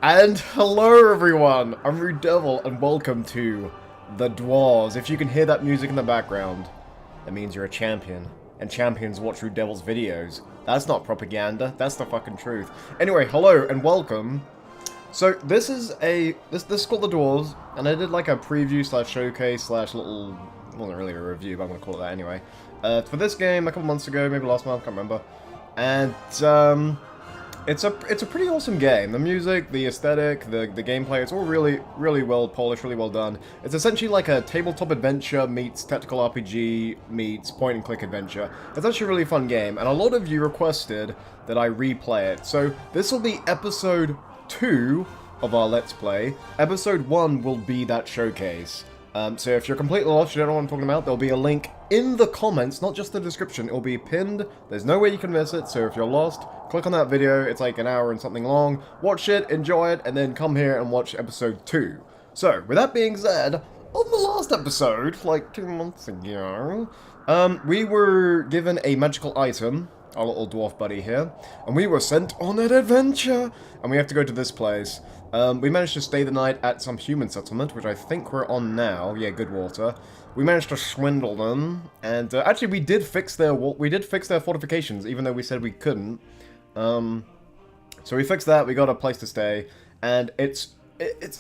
And hello everyone, I'm RuudDevil and welcome to the Dwarves. If you can hear that music in the background, that means you're a champion. And champions watch RuudDevil's videos. That's not propaganda, that's the fucking truth. Anyway, hello and welcome. So this is this is called the Dwarves, and I did like a preview slash showcase slash little, wasn't really a review, but I'm gonna call it that anyway. For this game a couple months ago, maybe last month, can't remember. And it's a pretty awesome game. The music, the aesthetic, the gameplay, it's all really well polished, really well done. It's essentially like a tabletop adventure meets tactical RPG meets point and click adventure. It's actually a really fun game, and a lot of you requested that I replay it. So this will be episode 2 of our Let's Play. Episode 1 will be that showcase. So if you're completely lost, you don't know what I'm talking about, there'll be a link in the comments, not just the description. It'll be pinned. There's no way you can miss it, so if you're lost, click on that video. It's like an hour and something long. Watch it, enjoy it, and then come here and watch episode 2. So, with that being said, on the last episode, like 2 months ago, we were given a magical item, our little dwarf buddy here, and we were sent on an adventure, and we have to go to this place. We managed to stay the night at some human settlement, which I think we're on now. Yeah, Goodwater. We managed to swindle them, and actually we did fix their fortifications, even though we said we couldn't. So we fixed that. We got a place to stay, and it's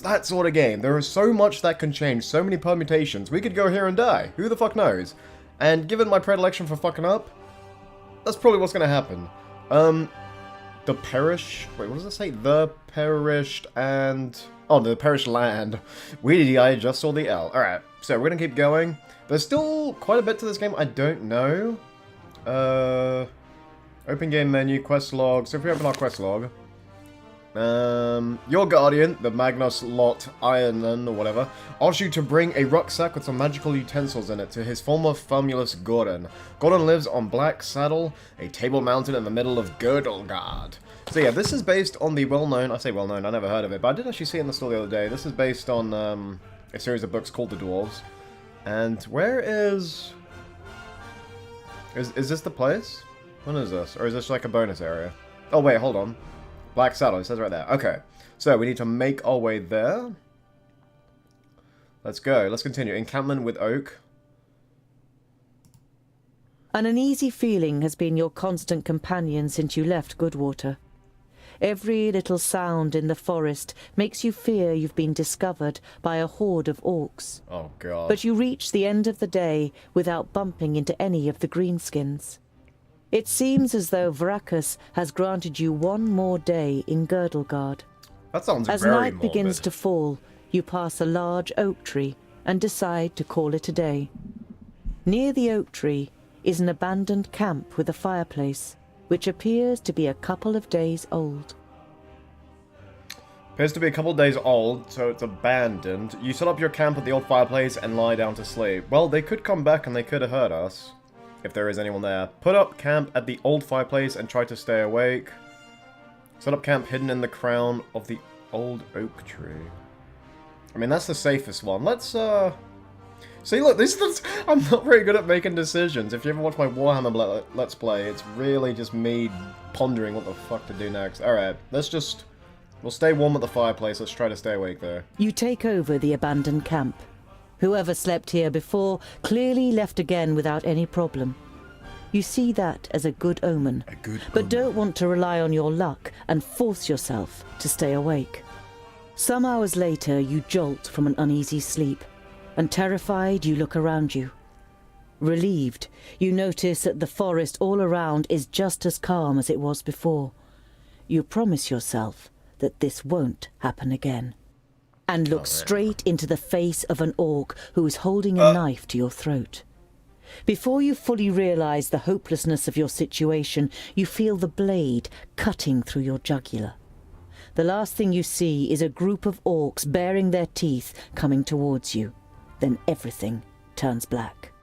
that sort of game. There is so much that can change, so many permutations. We could go here and die. Who the fuck knows? And given my predilection for fucking up, that's probably what's gonna happen. The parish... Wait, what does it say? The perished and... Oh, the perished land. I just saw the L. Alright, so we're gonna keep going. There's still quite a bit to this game I don't know. Open game menu, quest log. So if we open our quest log... your guardian, the Magnus Lot Ironen or whatever, asks you to bring a rucksack with some magical utensils in it to his former famulus Goran. Goran lives on Black Saddle, a table mountain in the middle of Girdlegard. So yeah, this is based on the well-known, I say well-known, I never heard of it, but I did actually see it in the store the other day. This is based on a series of books called The Dwarves. And where is this the place? When is this? Or is this like a bonus area? Oh wait, hold on. Black Saddle, it says right there. Okay, so we need to make our way there. Let's go. Let's continue. Encampment with Oink. An uneasy feeling has been your constant companion since you left Goodwater. Every little sound in the forest makes you fear you've been discovered by a horde of orcs. Oh god. But you reach the end of the day without bumping into any of the greenskins. It seems as though Vrakus has granted you one more day in Girdlegard. That sounds As very night morbid. begins to fall, you pass a large oak tree and decide to call it a day. Near the oak tree is an abandoned camp with a fireplace, which appears to be a couple of days old. Appears to be a couple of days old, so it's abandoned. You set up your camp at the old fireplace and lie down to sleep. Well, they could come back and they could have hurt us. If there is anyone there. Put up camp at the old fireplace and try to stay awake. Set up camp hidden in the crown of the old oak tree. I mean, that's the safest one. Let's, See, look, I'm not very good at making decisions. If you ever watch my Warhammer Let's Play, it's really just me pondering what the fuck to do next. Alright, we'll stay warm at the fireplace. Let's try to stay awake there. You take over the abandoned camp. Whoever slept here before clearly left again without any problem. You see that as a good omen. But don't want to rely on your luck and force yourself to stay awake. Some hours later, you jolt from an uneasy sleep, and terrified, you look around you. Relieved, you notice that the forest all around is just as calm as it was before. You promise yourself that this won't happen again. And look straight into the face of an orc who is holding a knife to your throat. Before you fully realize the hopelessness of your situation, you feel the blade cutting through your jugular. The last thing you see is a group of orcs baring their teeth coming towards you. Then everything turns black.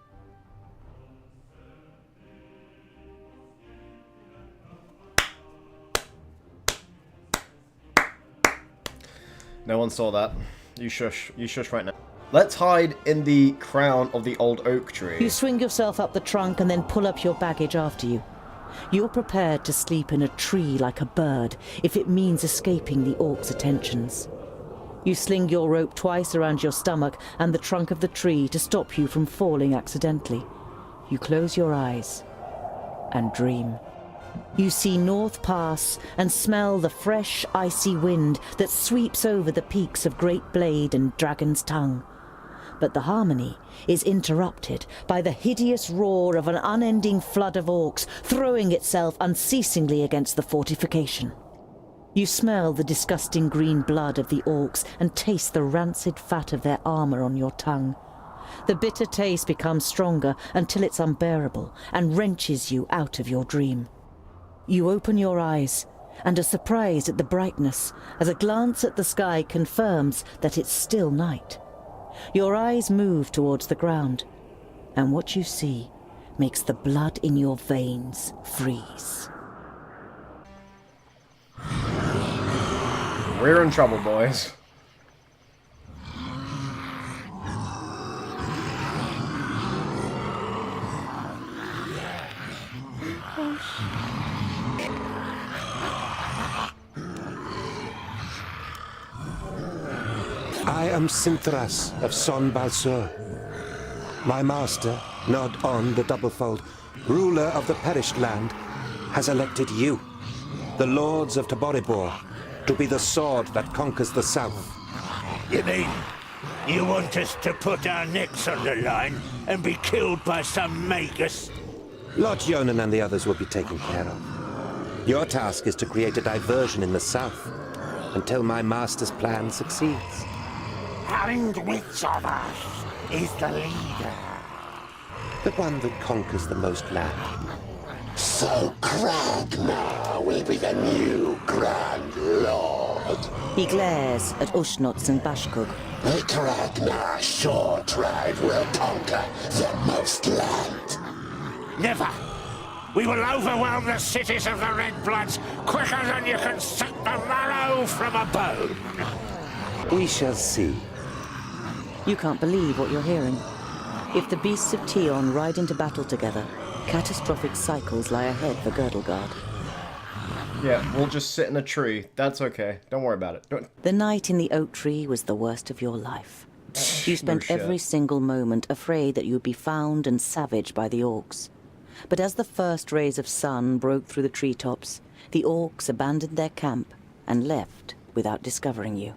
No one saw that. You shush right now. Let's hide in the crown of the old oak tree. You swing yourself up the trunk and then pull up your baggage after you. You're prepared to sleep in a tree like a bird if it means escaping the orcs' attentions. You sling your rope twice around your stomach and the trunk of the tree to stop you from falling accidentally. You close your eyes and dream. You see North Pass and smell the fresh, icy wind that sweeps over the peaks of Great Blade and Dragon's Tongue. But the harmony is interrupted by the hideous roar of an unending flood of orcs throwing itself unceasingly against the fortification. You smell the disgusting green blood of the orcs and taste the rancid fat of their armor on your tongue. The bitter taste becomes stronger until it's unbearable and wrenches you out of your dream. You open your eyes and are surprised at the brightness as a glance at the sky confirms that it's still night. Your eyes move towards the ground, and what you see makes the blood in your veins freeze. We're in trouble, boys. I am Sinthras of Son Balsur. My master, Nod On the Doublefold, ruler of the perished land, has elected you, the lords of Taboribor, to be the sword that conquers the south. You mean you want us to put our necks on the line and be killed by some magus? Lord Yonan and the others will be taken care of. Your task is to create a diversion in the south until my master's plan succeeds. And which of us is the leader? The one that conquers the most land. So Kragnar will be the new Grand Lord. He glares at Ushnots and Bashkug. The Kragnar short tribe will conquer the most land. Never! We will overwhelm the cities of the Red Bloods quicker than you can suck the marrow from a bone. We shall see. You can't believe what you're hearing. If the beasts of Tion ride into battle together, catastrophic cycles lie ahead for Girdlegard. Yeah, we'll just sit in a tree. That's okay. Don't worry about it. The night in the oak tree was the worst of your life. You spent No every shit. single moment afraid that you'd be found and savaged by the orcs. But as the first rays of sun broke through the treetops, the orcs abandoned their camp and left without discovering you.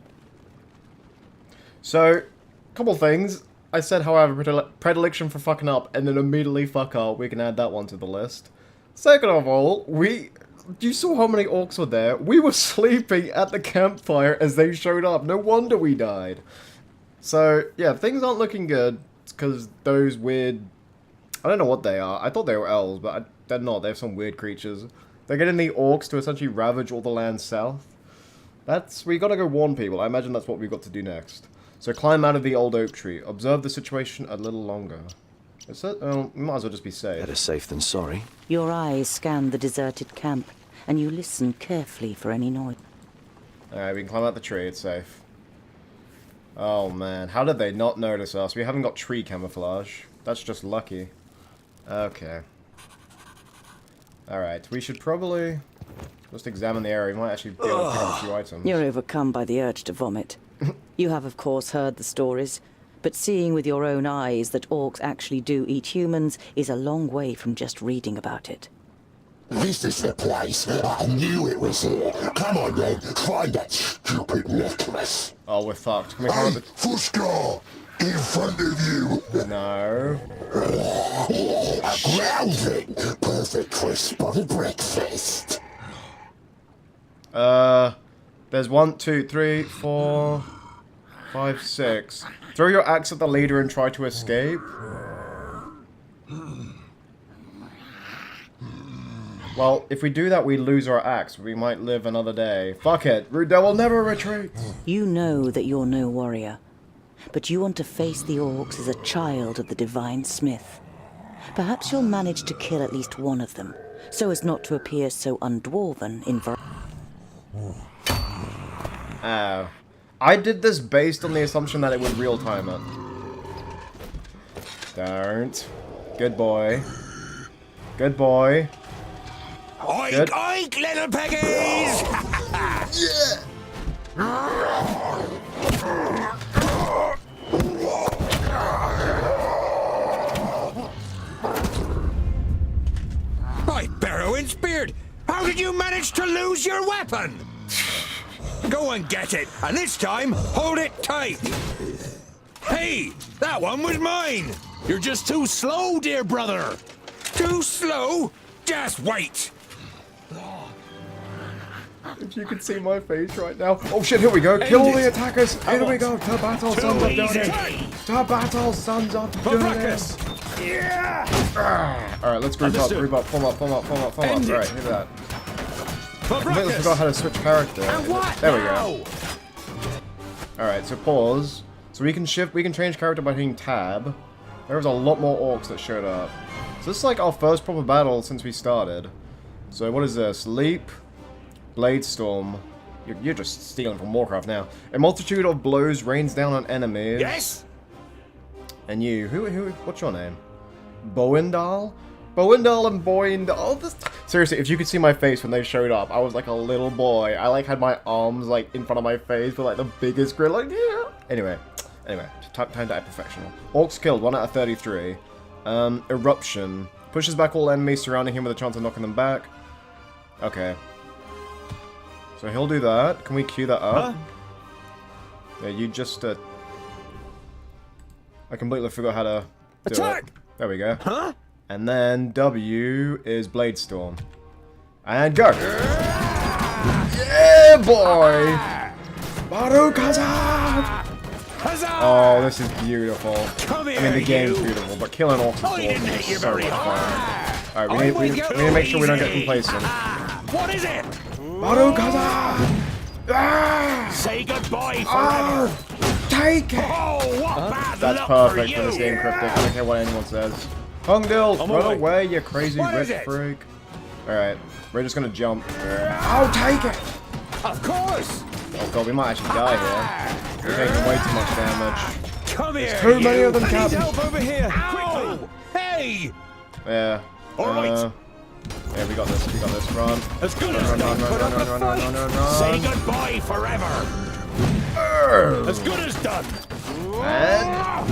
So, couple things. I said how I have a predilection for fucking up, and then immediately fuck up. We can add that one to the list. Second of all, you saw how many orcs were there. We were sleeping at the campfire as they showed up. No wonder we died. So, yeah, things aren't looking good. It's because those weird... I don't know what they are. I thought they were elves, but they're not. They have some weird creatures. They're getting the orcs to essentially ravage all the land south. We gotta go warn people. I imagine that's what we've got to do next. So climb out of the old oak tree. Observe the situation a little longer. Is that? We might as well just be safe. Better safe than sorry. Your eyes scan the deserted camp, and you listen carefully for any noise. Alright, we can climb out the tree. It's safe. Oh man, how did they not notice us? We haven't got tree camouflage. That's just lucky. Okay. Alright, we should probably just examine the area. We might actually be able to pick up a few items. You're overcome by the urge to vomit. You have, of course, heard the stories, but seeing with your own eyes that orcs actually do eat humans is a long way from just reading about it. This is the place. I knew it was here. Come on then, find that stupid necklace. Oh, we're fucked. Can we climb Hey, up Fuskar! In front of you! the... No. A groundling! Perfect for a spotted breakfast. There's 1, 2, 3, 4, 5, 6. Throw your axe at the leader and try to escape. Well, if we do that, we lose our axe. We might live another day. Fuck it. RuudDevil never retreats. You know that you're no warrior, but you want to face the orcs as a child of the Divine Smith. Perhaps you'll manage to kill at least one of them, so as not to appear so undwarven in Oh. I did this based on the assumption that it would real-time it. Don't. Good boy. Good boy. Oink, Good. oink, little piggies! My Barrowin's beard! How did you manage to lose your weapon? Go and get it, and this time, hold it tight! Hey, that one was mine! You're just too slow, dear brother. Too slow? Just wait! If you could see my face right now. Oh shit, here we go. Kill all the attackers. Here we go. To battle, sons of Goran. To battle, sons of Goran. Yeah! Alright, let's group up, form up. Alright, hear that. I completely forgot how to switch character. And what There we now? go. Alright, so pause. So we can change character by hitting tab. There was a lot more orcs that showed up. So this is like our first proper battle since we started. So what is this? Leap. Blade Storm. You're just stealing from Warcraft now. A multitude of blows rains down on enemies. Yes? And you, what's your name? Boindal? Boindal and Boindal. Seriously, if you could see my face when they showed up, I was like a little boy. I like had my arms like in front of my face with like the biggest grin, like yeah. Anyway, time to act professional. Orcs killed, 1 out of 33. Eruption pushes back all enemies surrounding him with a chance of knocking them back. Okay. So he'll do that. Can we queue that up? Yeah, you just I completely forgot how to do Attack! it. There we go. Huh? And then W is Blade Storm. And go! Yeah, boy! Baruch Hazard! Huzzah! Oh, this is beautiful. Come here, I mean, the game's you. beautiful, but killing orcs I didn't is hit you so very much hard. fun. Alright, we need to make sure we don't get complacent. What is it? Baruch Hazard! Ah! Say goodbye Ah! forever. Take it! Oh, what bad That's luck perfect for for you. this game, Cryptic. I don't care what anyone says. Hungdil, On my run way. away, you crazy What rich is it? freak. Alright, we're just gonna jump. I'll take it! Of course. Oh god, we might actually die here. We're taking way too much damage. Come here, Too many you. of them, I need Captain. help over here. Ow! Hey! Yeah. All right. Yeah, we got this, run. As good Run, as run, run, run, run, run, run, run, Say run. goodbye forever. as good as done. And...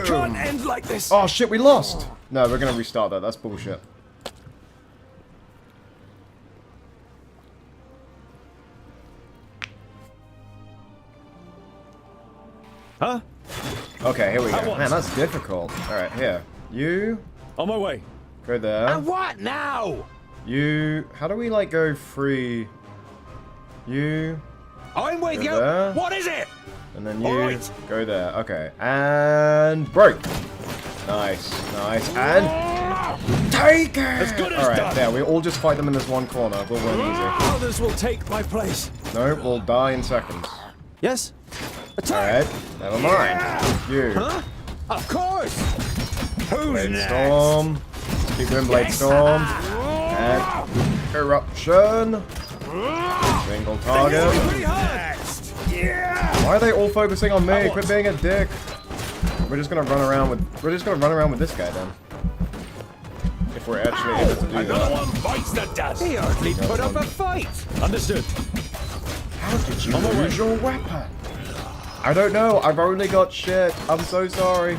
It can't end like this. Oh shit, we lost! No, we're gonna restart that, that's bullshit. Huh? Okay, here we go. once. Man, that's difficult. Alright, here. You, On my way. go there. And what now? You, how do we like go free? You, I'm with Go you. there. What is it? and then you, All right. go there. Okay, and break. Nice, and take it! As good as Alright, done. there, we all just fight them in this one corner. We'll win easy. Others will take my place. No, we'll die in seconds. Yes? Alright, never mind. You, Of course. Who's Blade next? Storm. Keep doing Blade Storm. And Eruption. Single target. Pretty hard. Next. Yeah. Why are they all focusing on me? Quit being a dick. We're just gonna run around with this guy then. If we're actually able to do Another that. one bites the dust. He hardly put up a fight. Understood. How did you On my way. lose your weapon? I don't know. I've only got shit. I'm so sorry.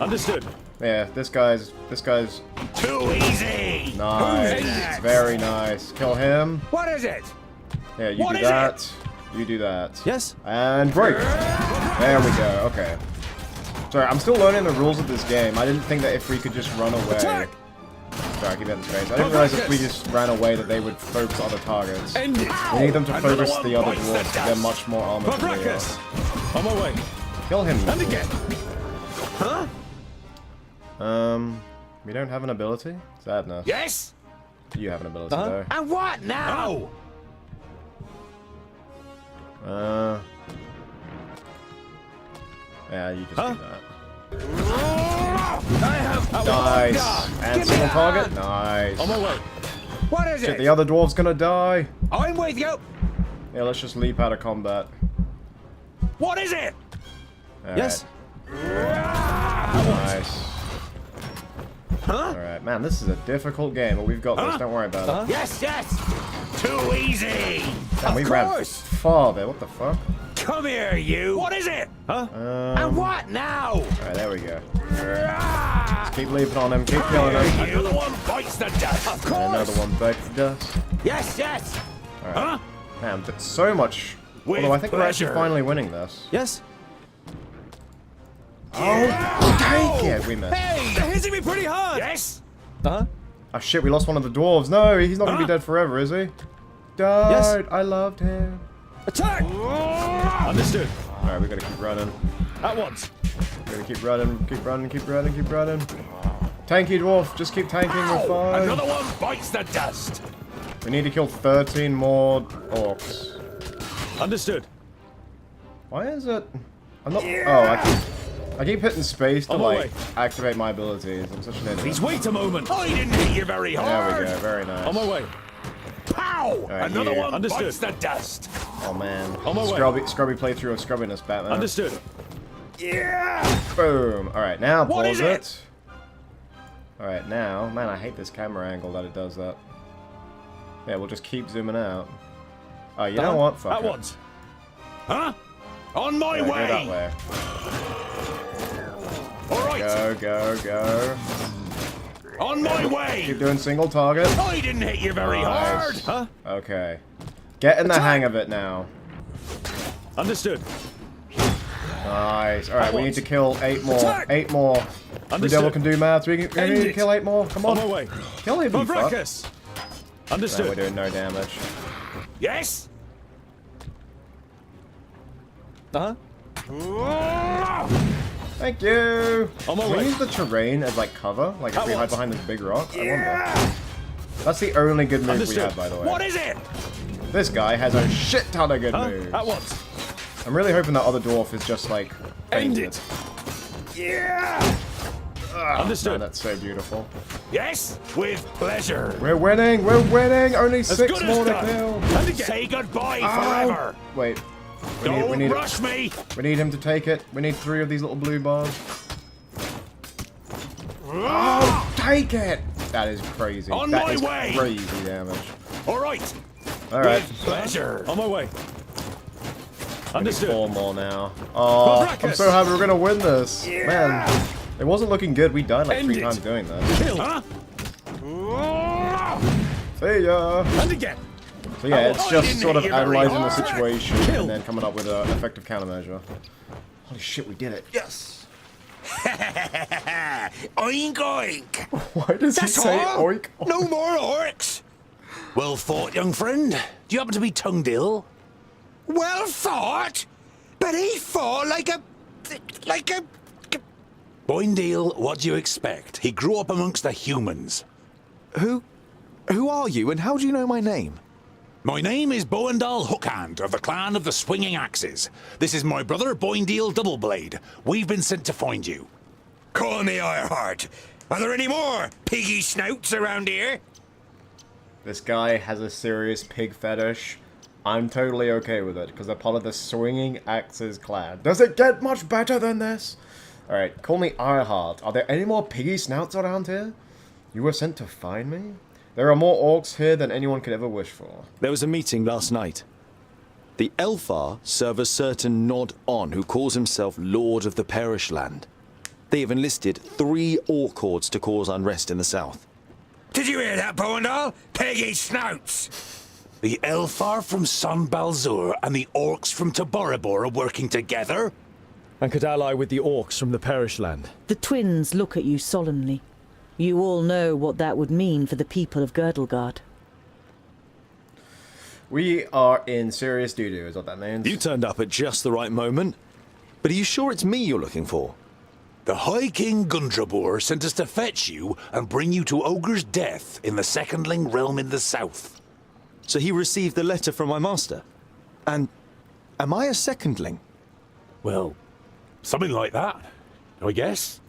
Understood. Yeah, this guy's Too easy. nice. Very nice. Kill him. What is it? Yeah, you What do is that. You do that. Yes? And break. There we go. Okay. Sorry, I'm still learning the rules of this game. I didn't think that if we could just run away. Attack! Sorry, keep that in space. I didn't realize if we just ran away that they would focus other targets. End it. We need them to Another focus one the other bites the dwarves because they're dust. much more armored than we are. Fabricus. On my way. Kill him. And again. Huh? We don't have an ability? Sadness. Yes. You have an ability Uh-huh. And what now? though. Yeah, you just Huh? do that. I have. Nice. And Give me single that. target? Nice. On my way. What is Shit, it? the other dwarf's gonna die. I'm with you. Yeah, let's just leap out of combat. What is it? All Yes? right. Nice. Alright, man, this is a difficult game, but we've got this. Don't worry about it. Yes, yes. Too easy. Damn, we ran far there. What the fuck? Come here, you. What is it? And what now? Alright, there we go. Just keep leaping on him. Keep killing him. Another one bites the dust. Of course. And another one bites the dust. Yes, yes. Alright. Man, but so much. With Although I think we're actually pleasure. finally winning this. Yes? Oh, take it! We missed. Hey, They're hitting me pretty hard! yes. Uh-huh. Oh shit, we lost one of the dwarves. No, he's not gonna be dead forever, is he? Died. Yes. I loved him. Attack! Understood. Alright, we gotta keep running. At once. We gotta keep running, keep running, keep running, keep running. Tanky dwarf, just keep tanking, we're fine. Another one bites the dust. We need to kill 13 more orcs. Understood. Why is it? I'm not. Oh, I keep hitting space to On my like way. activate my abilities. I'm such an idiot. Please wait a moment. I didn't hit you very There hard. we go. Very nice. On my way. Pow! Right, Another here. one Understood. bites the dust. Oh man. On my way. Scrubby playthrough of Scrubbiness, Batman. Understood. Yeah. Boom. All right, now What pause is it? All right, now, man, I hate this camera angle that it does that. Yeah, we'll just keep zooming out. Oh, you know what? Fuck At it. once. Huh? On my Yeah, go that way. way. All right. Go. On my way. Keep doing single target. I didn't hit you very hard. Nice. Huh? Okay. Get in the hang of it now. Understood. Nice. All right, At we need once. to kill 8 more. Attack. 8 more. Understood. RuudDevil can do maths. We need End to it. kill 8 more. Come On on. my way. Kill him, you fuck. Mavracus. No, we're Understood. doing no damage. Yes. Uh-huh. Thank you. On my Can we way. use the terrain as like cover? Like if At we hide once. behind this big rock? I wonder. That's the only good move we Understood. have, by the way. What is it? This guy has a shit ton of good Huh? moves. At once. I'm really hoping that other dwarf is just like End fainted. it. Yeah. Man, Understood. that's so beautiful. Yes. With pleasure. We're winning. We're winning. Only 6 good as more to done. kill. And again. Say goodbye Ow. forever. Wait. We Don't need rush me. We need him to take it. We need 3 of these little blue bars. Oh, take it! That is crazy. On That my is way. crazy damage. All right. All right. With pleasure. On my way. Need Understood. 4 more now. Oh, I'm Mavracus. so happy we're gonna win this. Man, it wasn't looking good. We died like End 3 it. times doing this. Kill. Huh? See ya. And again. So yeah, it's I just didn't sort of hit you very analyzing the hard. situation Kill. and then coming up with an effective countermeasure. Holy shit, we did it. Yes. Oink oink. Why does he That's say all. oink? No more orcs. Well fought, young friend. Do you happen to be tongued ill? Well fought? But he fought like a... Boindale, what do you expect? He grew up amongst the humans. Who are you, and how do you know my name? My name is Boindal Hookhand of the clan of the Swinging Axes. This is my brother, Boindale Doubleblade. We've been sent to find you. Call me Ironheart. Are there any more piggy snouts around here? This guy has a serious pig fetish. I'm totally okay with it, because they're part of the Swinging Axes clan. Does it get much better than this? Alright, call me Ironheart. Are there any more piggy snouts around here? You were sent to find me? There are more orcs here than anyone could ever wish for. There was a meeting last night. The Elfar serve a certain Nod-On who calls himself Lord of the Perish Land. They have enlisted 3 orc hordes to cause unrest in the south. Did you hear that, Boindal? Piggy snouts! The Elfar from Son Balzur and the orcs from Taboribor are working together? And could ally with the orcs from the Perish Land. The twins look at you solemnly. You all know what that would mean for the people of Girdlegard. We are in serious doo-doo, is what that means. You turned up at just the right moment. But are you sure it's me you're looking for? The High King Gundrabor sent us to fetch you and bring you to Ogre's death in the Secondling realm in the south. So he received the letter from my master. And am I a secondling? Well, something like that, I guess.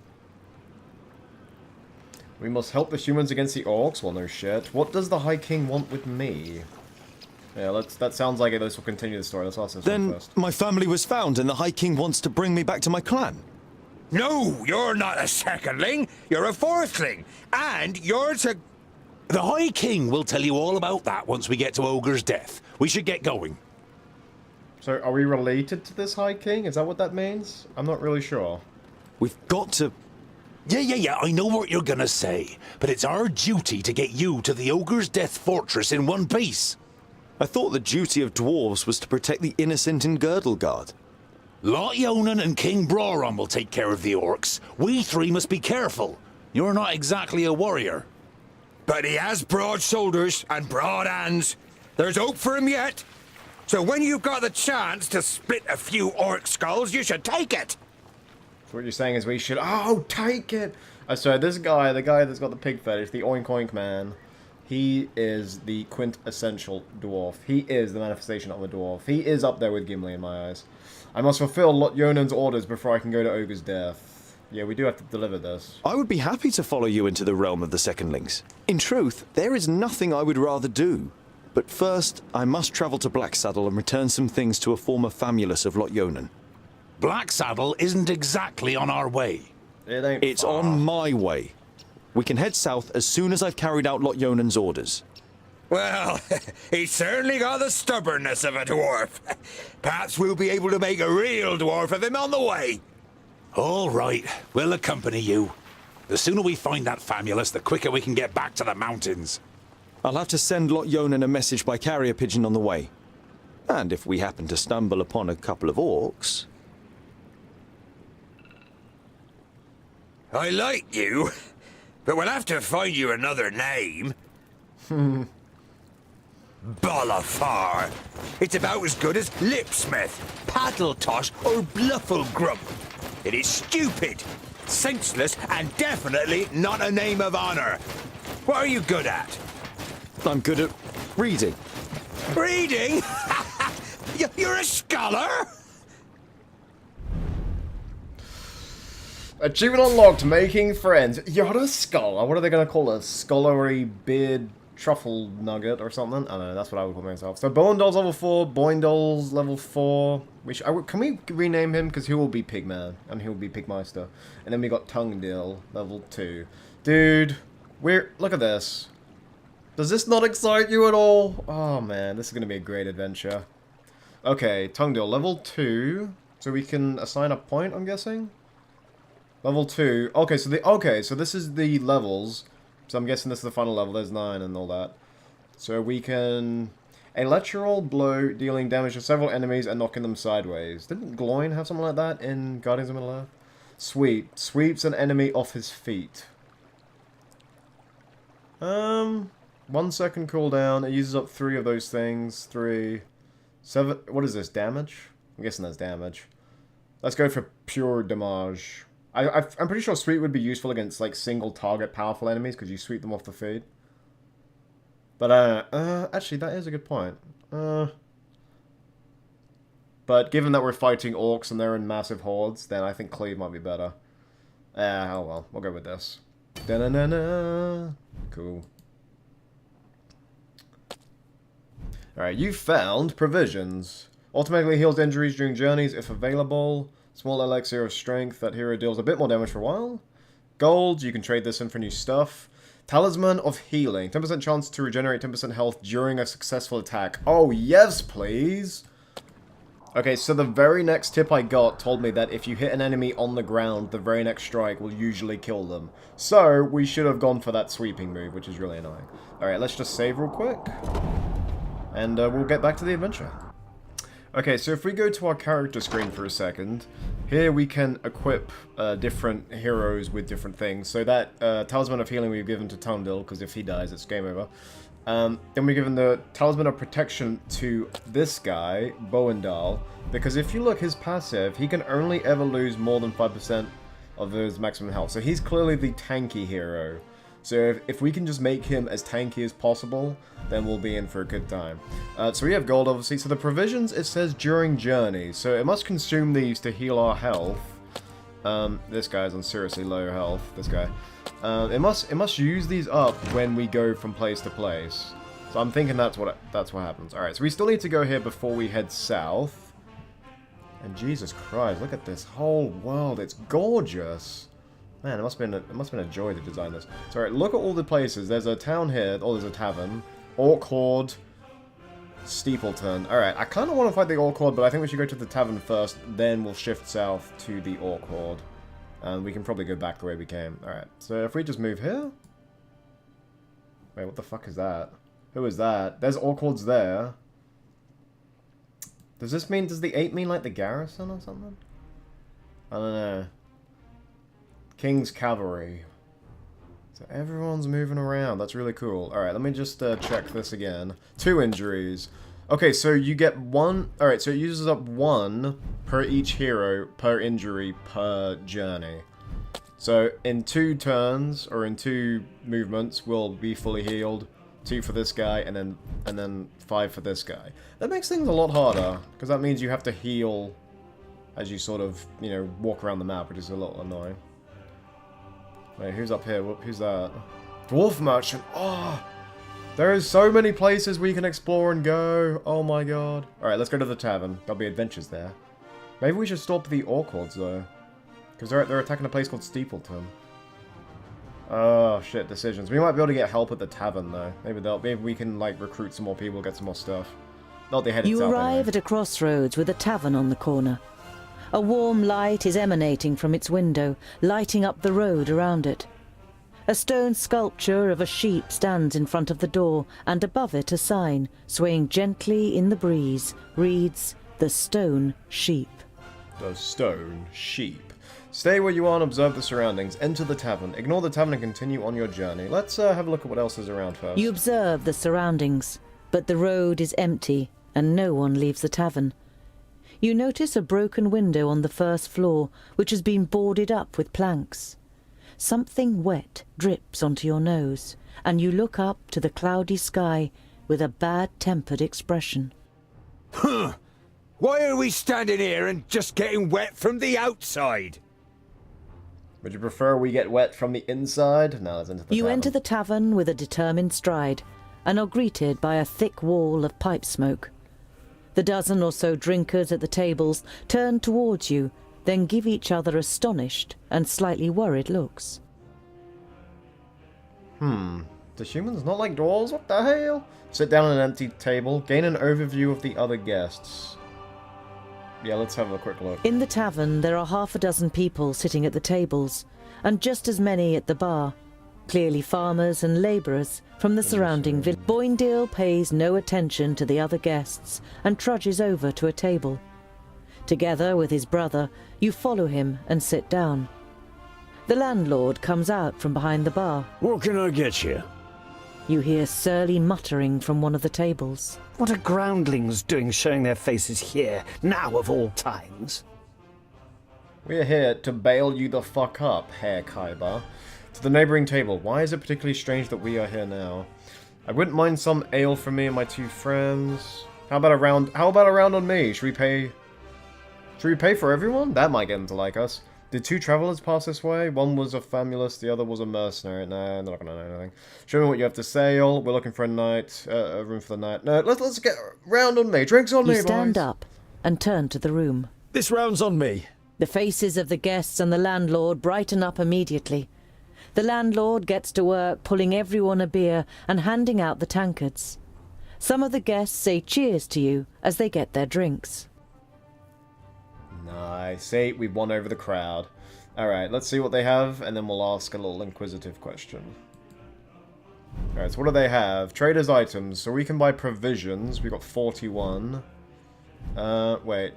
We must help the humans against the orcs? Well, no shit. What does the High King want with me? Yeah, that sounds like this will continue the story. Let's ask this one Then first. my family was found and the High King wants to bring me back to my clan. No, you're not a secondling. You're a fourthling. And you're to... The High King will tell you all about that once we get to Ogre's death. We should get going. So, are we related to this High King? Is that what that means? I'm not really sure. We've got to... Yeah, I know what you're gonna say, but it's our duty to get you to the Ogre's Death Fortress in one piece. I thought the duty of dwarves was to protect the innocent in Girdleguard. Lot Yonan and King Broran will take care of the orcs. We three must be careful. You're not exactly a warrior. But he has broad shoulders and broad hands. There's hope for him yet. So when you've got the chance to split a few orc skulls, you should take it. So what you're saying is we should... Oh, take it! So this guy, the guy that's got the pig fetish, the Oink Oink man, he is the quintessential dwarf. He is the manifestation of a dwarf. He is up there with Gimli in my eyes. I must fulfill Lot Yonan's orders before I can go to Ogre's death. Yeah, we do have to deliver this. I would be happy to follow you into the realm of the secondlings. In truth, there is nothing I would rather do. But first, I must travel to Blacksaddle and return some things to a former famulus of Lot Yonan. Blacksaddle isn't exactly on our way. It ain't It's far. on my way. We can head south as soon as I've carried out Lot Yonan's orders. Well, he's certainly got the stubbornness of a dwarf. Perhaps we'll be able to make a real dwarf of him on the way. All right, we'll accompany you. The sooner we find that famulus, the quicker we can get back to the mountains. I'll have to send Lot Yonan a message by carrier pigeon on the way. And if we happen to stumble upon a couple of orcs... I like you, but we'll have to find you another name. Bolafar. It's about as good as Lipsmith, Paddletosh, or Blufflegrump. It is stupid, senseless, and definitely not a name of honor. What are you good at? I'm good at reading. Reading? You're a scholar? Achievement unlocked, making friends. You're a scholar. What are they going to call a scholarly beard truffle nugget or something? I don't know, that's what I would call myself. So Boindol's level 4, Boindol's level 4. Can we rename him? Because he will be Pigman, and he will be Pigmeister. And then we got Tungdil, level 2. Dude, look at this. Does this not excite you at all? Oh man, this is going to be a great adventure. Okay, Tungdil, level 2. So we can assign a point, I'm guessing? Level 2. Okay, so this is the levels. So I'm guessing this is the final level. There's 9 and all that. So we can... A lateral blow dealing damage to several enemies and knocking them sideways. Didn't Gloin have something like that in Guardians of Middle-earth? Sweep. Sweeps an enemy off his feet. 1 second cooldown. It uses up 3 of those things. 3... 7... What is this? Damage? I'm guessing that's damage. Let's go for pure damage. I'm pretty sure sweep would be useful against like single target powerful enemies because you sweep them off the feet. But actually that is a good point. But given that we're fighting orcs and they're in massive hordes, then I think cleave might be better. Oh well, we'll go with this. Da-na-na-na. Cool. Alright, you found provisions. Automatically heals injuries during journeys if available. Small elixir of strength. That hero deals a bit more damage for a while. Gold. You can trade this in for new stuff. Talisman of healing. 10% chance to regenerate 10% health during a successful attack. Oh, yes, please. Okay, so the very next tip I got told me that if you hit an enemy on the ground, the very next strike will usually kill them. So, we should have gone for that sweeping move, which is really annoying. Alright, let's just save real quick. And we'll get back to the adventure. Okay, so if we go to our character screen for a second, here we can equip different heroes with different things. So that Talisman of Healing we've given to Tungdil, because if he dies, it's game over. Then we've given the Talisman of Protection to this guy, Boindal, because if you look, his passive, he can only ever lose more than 5% of his maximum health. So he's clearly the tanky hero. So if we can just make him as tanky as possible, then we'll be in for a good time. So we have gold, obviously. So the provisions, it says during journey. So it must consume these to heal our health. This guy's on seriously low health, this guy. It must use these up when we go from place to place. So I'm thinking that's what happens. Alright, so we still need to go here before we head south. And Jesus Christ, look at this whole world. It's gorgeous. Man, it must have been a joy to design this. So, alright, look at all the places. There's a town here. Oh, there's a tavern. Orc Horde. Steepleton. Alright, I kind of want to fight the Orc Horde, but I think we should go to the tavern first. Then we'll shift south to the Orc Horde. And we can probably go back the way we came. Alright, so if we just move here... Wait, what the fuck is that? Who is that? There's Orc Hordes there. Does this mean... Does the 8 mean, like, the garrison or something? I don't know. King's Cavalry. So everyone's moving around. That's really cool. Alright, let me just check this again. 2 injuries. Okay, so you get 1... Alright, so it uses up 1 per each hero per injury per journey. So in 2 turns, or in 2 movements, we'll be fully healed. 2 for this guy, and then 5 for this guy. That makes things a lot harder, because that means you have to heal as you sort of, you know, walk around the map, which is a little annoying. Wait, who's up here? Who's that? Dwarf Merchant! Oh! There is so many places we can explore and go! Oh my god. Alright, let's go to the tavern. There'll be adventures there. Maybe we should stop the Orc Hordes, though. Because they're attacking a place called Steepleton. Oh, shit, decisions. We might be able to get help at the tavern, though. Maybe we can, like, recruit some more people, get some more stuff. Not the head You itself, arrive anyway. at a crossroads with a tavern on the corner. A warm light is emanating from its window, lighting up the road around it. A stone sculpture of a sheep stands in front of the door, and above it a sign, swaying gently in the breeze, reads, "The Stone Sheep." The Stone Sheep. Stay where you are and observe the surroundings. Enter the tavern. Ignore the tavern and continue on your journey. Let's have a look at what else is around first. You observe the surroundings, but the road is empty, and no one leaves the tavern. You notice a broken window on the first floor, which has been boarded up with planks. Something wet drips onto your nose, and you look up to the cloudy sky with a bad-tempered expression. Huh! Why are we standing here and just getting wet from the outside? Would you prefer we get wet from the inside? No, let's enter the You tavern. enter the tavern with a determined stride, and are greeted by a thick wall of pipe smoke. The dozen or so drinkers at the tables turn towards you, then give each other astonished and slightly worried looks. Do humans not like dwarves? What the hell? Sit down at an empty table. Gain an overview of the other guests. Yeah, let's have a quick look. In the tavern, there are half a dozen people sitting at the tables, and just as many at the bar. Clearly farmers and labourers from the surrounding village. Boindale pays no attention to the other guests and trudges over to a table. Together with his brother, you follow him and sit down. The landlord comes out from behind the bar. What can I get you? You hear surly muttering from one of the tables. What are groundlings doing showing their faces here, now of all times? We're here to bail you the fuck up, Herr Kaiba. To the neighbouring table. Why is it particularly strange that we are here now? I wouldn't mind some ale for me and my 2 friends. How about a round on me? Should we pay for everyone? That might get them to like us. Did 2 travelers pass this way? One was a famulus, the other was a mercenary. No, they're not gonna know anything. Show me what you have to sell. We're looking for a room for the night. No, let's get round on me. Drinks on me, You stand boys. up and turn to the room. This round's on me. The faces of the guests and the landlord brighten up immediately. The landlord gets to work pulling everyone a beer and handing out the tankards. Some of the guests say cheers to you as they get their drinks. Nice. See, we won over the crowd. Alright, let's see what they have, and then we'll ask a little inquisitive question. Alright, so what do they have? Trader's items. So we can buy provisions. We got 41. Wait.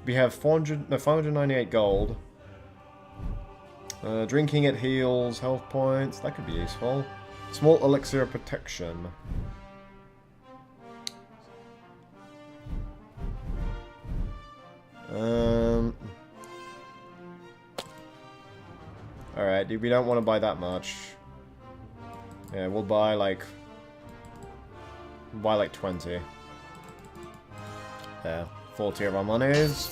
We have 598 gold. Drinking it heals health points. That could be useful. Small elixir of protection. Alright, dude, we don't want to buy that much. Yeah, we'll buy like 20. There. 40 of our monies.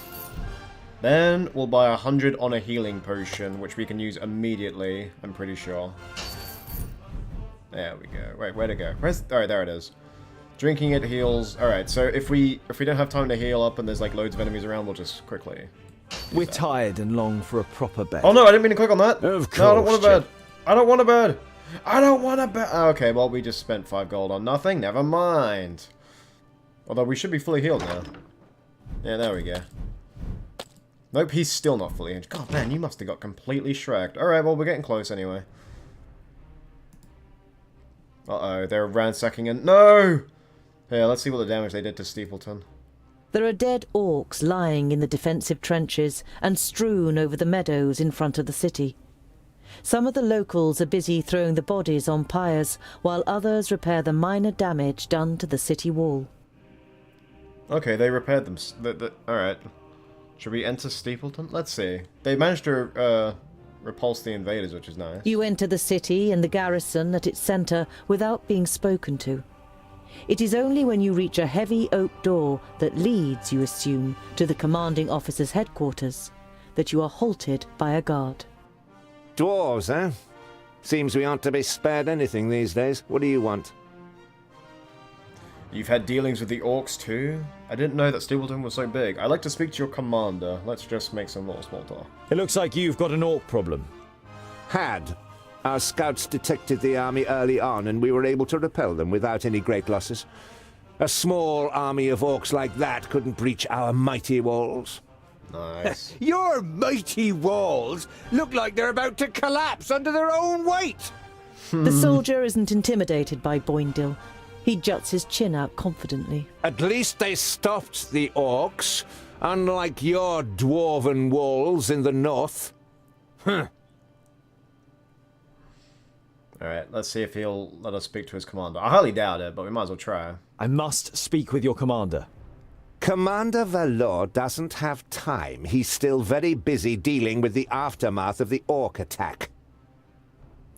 Then we'll buy 100 on a healing potion, which we can use immediately, I'm pretty sure. There we go. Wait, where'd it go? Alright, there it is. Drinking it heals. Alright, so if we don't have time to heal up and there's like loads of enemies around, we'll just quickly... We're tired and long for a proper bed. Oh no, I didn't mean to click on that! Of course, no, I don't want a bed! Chip. I don't want a bed! I don't want a bed! Okay, well we just spent 5 gold on nothing, never mind. Although we should be fully healed now. Yeah, there we go. Nope, he's still not fully healed. God man, you must have got completely shreked. Alright, well we're getting close anyway. Uh-oh, they're ransacking and... No! Yeah, let's see what the damage they did to Steepleton. There are dead orcs lying in the defensive trenches and strewn over the meadows in front of the city. Some of the locals are busy throwing the bodies on pyres, while others repair the minor damage done to the city wall. Okay, they repaired them. Alright. Should we enter Steepleton? Let's see. They managed to repulse the invaders, which is nice. You enter the city and the garrison at its centre without being spoken to. It is only when you reach a heavy oak door that leads, you assume, to the commanding officer's headquarters, that you are halted by a guard. Dwarves, eh? Seems we aren't to be spared anything these days. What do you want? You've had dealings with the orcs too? I didn't know that Steepleton was so big. I'd like to speak to your commander. Let's just make some more small talk. It looks like you've got an orc problem. Had. Our scouts detected the army early on, and we were able to repel them without any great losses. A small army of orcs like that couldn't breach our mighty walls. Nice. Your mighty walls look like they're about to collapse under their own weight. The soldier isn't intimidated by Boindil. He juts his chin out confidently. At least they stopped the orcs, unlike your dwarven walls in the north. Huh. Alright, let's see if he'll let us speak to his commander. I highly doubt it, but we might as well try. I must speak with your commander. Commander Valor doesn't have time. He's still very busy dealing with the aftermath of the orc attack.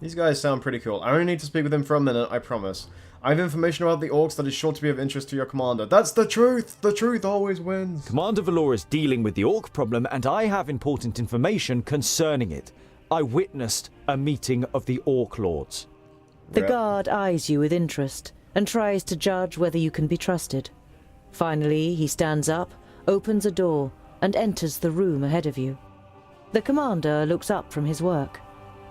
These guys sound pretty cool. I only need to speak with him for a minute, I promise. I have information about the orcs that is sure to be of interest to your commander. That's the truth! The truth always wins! Commander Valor is dealing with the orc problem, and I have important information concerning it. I witnessed a meeting of the orc lords. The guard eyes you with interest and tries to judge whether you can be trusted. Finally, he stands up, opens a door, and enters the room ahead of you. The commander looks up from his work.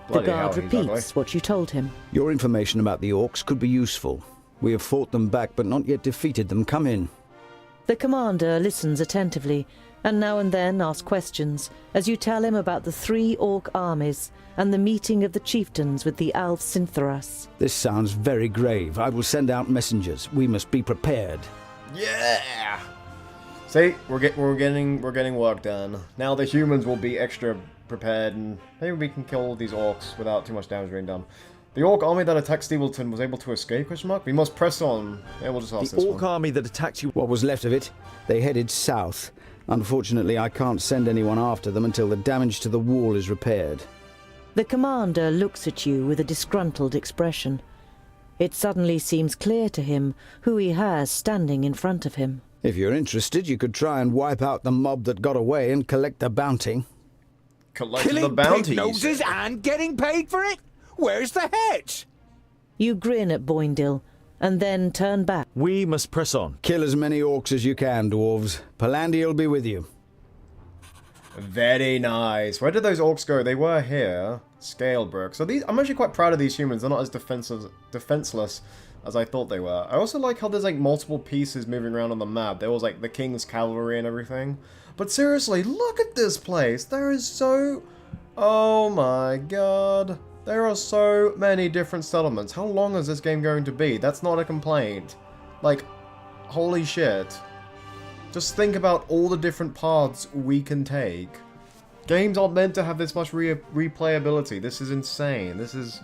Bloody the guard hell, he's repeats what you told him. Your information about the orcs could be useful. We have fought them back, but not yet defeated them. Come in. The commander listens attentively, and now and then asks questions, as you tell him about the 3 orc armies and the meeting of the chieftains with the älfs. This sounds very grave. I will send out messengers. We must be prepared. Yeah! See, we're getting work done. Now the humans will be extra prepared, and maybe we can kill all these orcs without too much damage being done. The orc army that attacked Steepleton was able to escape, question mark? We must press on. Yeah, we'll just ask The this orc one. army that attacked you... What was left of it? They headed south. Unfortunately, I can't send anyone after them until the damage to the wall is repaired. The commander looks at you with a disgruntled expression. It suddenly seems clear to him who he has standing in front of him. If you're interested, you could try and wipe out the mob that got away and collect the bounty. Collect the Killing bounty, pig noses and getting paid for it? Where's the hitch? You grin at Boindil, and then turn back. We must press on. Kill as many orcs as you can, dwarves. Palandi'll be with you. Very nice. Where did those orcs go? They were here. Scalebrook. So these, I'm actually quite proud of these humans. They're not as defenseless as I thought they were. I also like how there's like multiple pieces moving around on the map. There was like the king's cavalry and everything. But seriously, look at this place. There is so... Oh my god. There are so many different settlements. How long is this game going to be? That's not a complaint. Like, holy shit. Just think about all the different paths we can take. Games aren't meant to have this much replayability. This is insane. This is